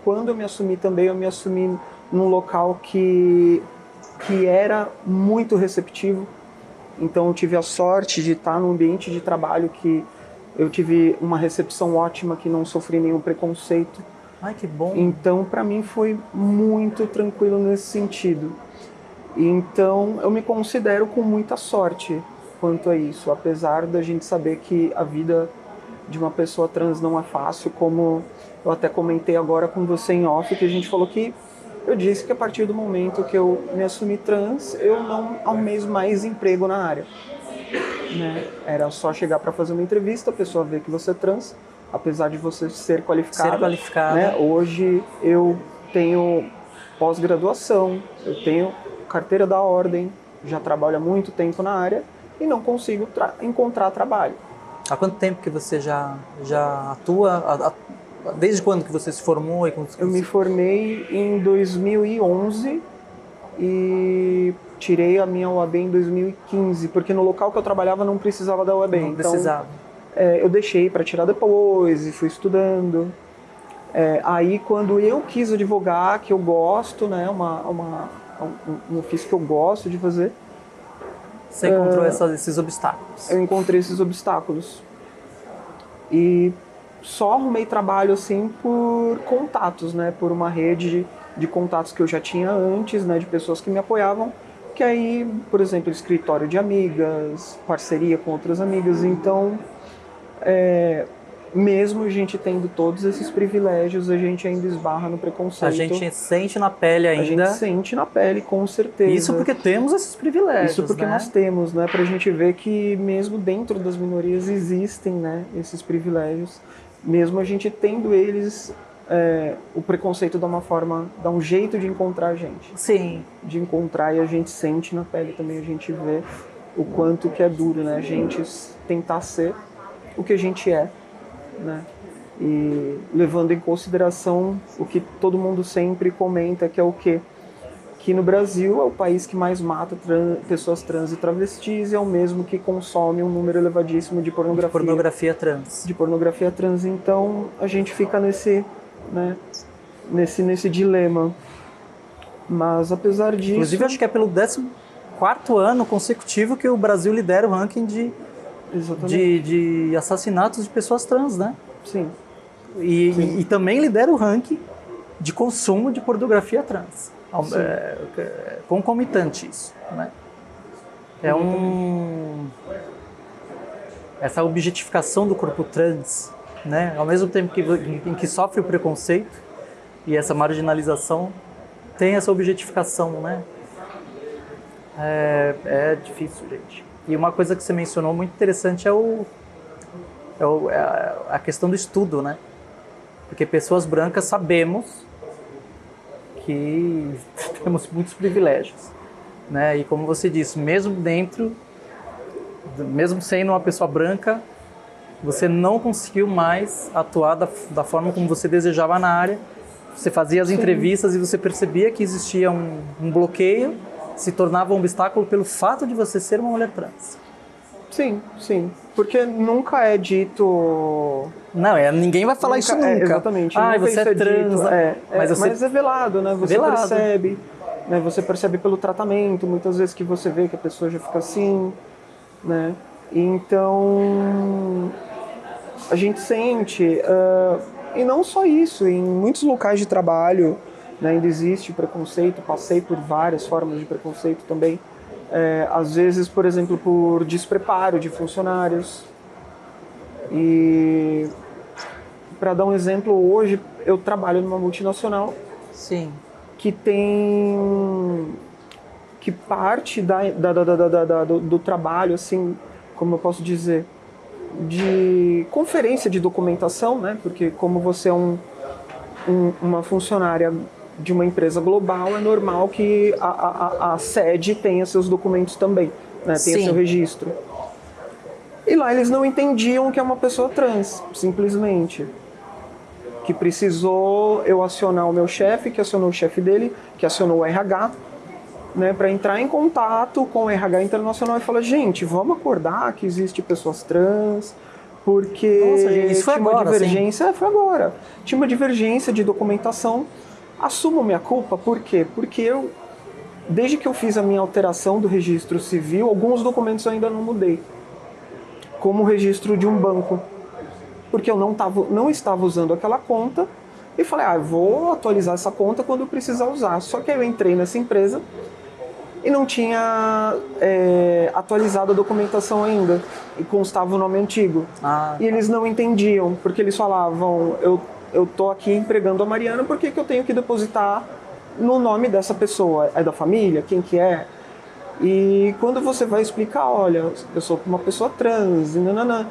quando eu me assumi também, eu me assumi num local que era muito receptivo. Então eu tive a sorte de estar num ambiente de trabalho que eu tive uma recepção ótima, que não sofri nenhum preconceito. Ai, que bom. Então para mim foi muito tranquilo nesse sentido. Então eu me considero com muita sorte quanto a isso, apesar da gente saber que a vida de uma pessoa trans não é fácil, como eu até comentei agora com você em off, que a gente falou que eu disse que a partir do momento que eu me assumi trans, eu não almejo mais emprego na área. Né? Era só chegar para fazer uma entrevista, a pessoa vê que você é trans, apesar de você ser qualificada. Né? Hoje eu tenho pós-graduação, eu tenho carteira da ordem, já trabalho há muito tempo na área e não consigo encontrar trabalho. Há quanto tempo que você já atua? Desde quando que você se formou? Eu me formei em 2011 e tirei a minha UAB em 2015, porque no local que eu trabalhava não precisava da UAB. Não precisava. Então, eu deixei para tirar depois e fui estudando. Aí quando eu quis advogar, que eu gosto, né, um ofício que eu gosto de fazer. Você encontrou esses obstáculos? Eu encontrei esses obstáculos. E só arrumei trabalho assim por contatos, né, por uma rede de contatos que eu já tinha antes, né, de pessoas que me apoiavam, que aí, por exemplo, escritório de amigas, parceria com outras amigas. Então, mesmo a gente tendo todos esses privilégios, a gente ainda esbarra no preconceito. A gente sente na pele ainda. A gente sente na pele, com certeza. Isso porque temos esses privilégios, Isso porque nós temos, né? Pra gente ver que mesmo dentro das minorias existem, né, esses privilégios. Mesmo a gente tendo eles, o preconceito dá um jeito de encontrar a gente. Sim. De encontrar, e a gente sente na pele também, a gente vê o quanto que é duro, né? A gente tentar ser o que a gente é, né? E levando em consideração o que todo mundo sempre comenta, que é o quê? Que no Brasil é o país que mais mata pessoas trans e travestis, e é o mesmo que consome um número elevadíssimo de pornografia. De pornografia trans. De pornografia trans. Então a gente fica nesse dilema. Mas apesar disso... Inclusive acho que é pelo 14º ano consecutivo que o Brasil lidera o ranking de assassinatos de pessoas trans, né? Sim. E também lidera o ranking de consumo de pornografia trans. Concomitante isso, né? Essa objetificação do corpo trans, né? Ao mesmo tempo em que sofre o preconceito e essa marginalização, tem essa objetificação, né? É difícil, gente. E uma coisa que você mencionou muito interessante é a questão do estudo, né? Porque pessoas brancas sabemos que temos muitos privilégios, né? E como você disse, mesmo sendo uma pessoa branca, você não conseguiu mais atuar da forma como você desejava na área. Você fazia as entrevistas e você percebia que existia um bloqueio, se tornava um obstáculo pelo fato de você ser uma mulher trans. Sim, sim. Porque nunca é dito... Não, ninguém vai falar isso nunca. Exatamente. Ah, você é trans. Mas é velado, né? Você velado. percebe, né? Você percebe pelo tratamento, muitas vezes que você vê que a pessoa já fica assim, né? Então, a gente sente... e não só isso, em muitos locais de trabalho, né, ainda existe preconceito, passei por várias formas de preconceito também. Às vezes, por exemplo, por despreparo de funcionários. E para dar um exemplo, hoje eu trabalho numa multinacional. Sim. Que parte do trabalho, assim, como eu posso dizer, de conferência de documentação, né? Porque como você é uma funcionária de uma empresa global, é normal que a sede tenha seus documentos também, né? Tenha seu registro. E lá eles não entendiam que é uma pessoa trans, simplesmente. Que precisou eu acionar o meu chefe, que acionou o chefe dele, que acionou o RH, né, para entrar em contato com o RH internacional e falar, gente, vamos acordar que existe pessoas trans, porque Nossa, gente, isso foi tinha uma agora, divergência, foi agora. Tinha uma divergência de documentação. Assumo minha culpa, por quê? Porque eu, desde que eu fiz a minha alteração do registro civil, alguns documentos eu ainda não mudei, como o registro de um banco, porque eu não estava usando aquela conta e falei, eu vou atualizar essa conta quando eu precisar usar. Só que aí eu entrei nessa empresa e não tinha atualizado a documentação ainda, e constava o nome antigo. Ah, E eles não entendiam, porque eles falavam, eu tô aqui empregando a Mariana, por que eu tenho que depositar no nome dessa pessoa? É da família? Quem que é? E quando você vai explicar, olha, eu sou uma pessoa trans, e nananã,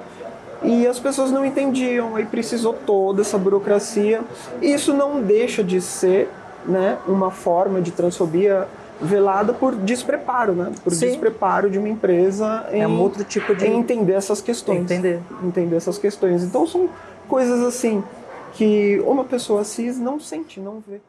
e as pessoas não entendiam, aí precisou toda essa burocracia. E isso não deixa de ser, né, uma forma de transfobia velada por despreparo, né? Por Sim. despreparo de uma empresa em, um outro tipo de... em entender essas questões. Entender essas questões. Então são coisas assim que uma pessoa cis não sente, não vê.